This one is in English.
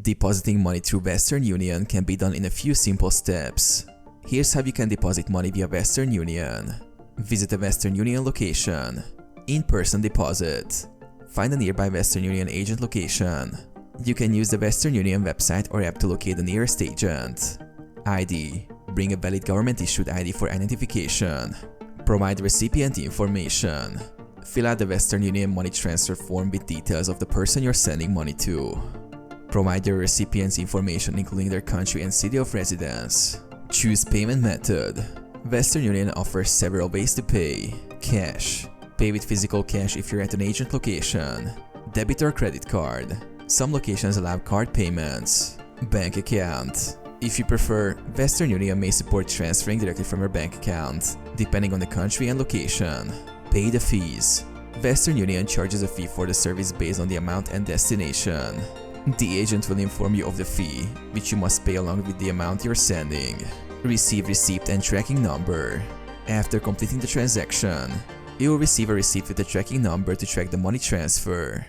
Depositing money through Western Union can be done in a few simple steps. Here's how you can deposit money via Western Union. Visit a Western Union location. In-person deposit. Find a nearby Western Union agent location. You can use the Western Union website or app to locate the nearest agent. ID. Bring a valid government-issued ID for identification. Provide recipient information. Fill out the Western Union money transfer form with details of the person you're sending money to. Provide your recipient's information including their country and city of residence. Choose payment method. Western Union offers several ways to pay. Cash. Pay with physical cash if you're at an agent location. Debit or credit card. Some locations allow card payments. Bank account. If you prefer, Western Union may support transferring directly from your bank account, depending on the country and location. Pay the fees. Western Union charges a fee for the service based on the amount and destination. The agent will inform you of the fee, which you must pay along with the amount you're sending. Receive receipt and tracking number. After completing the transaction, you will receive a receipt with the tracking number to track the money transfer.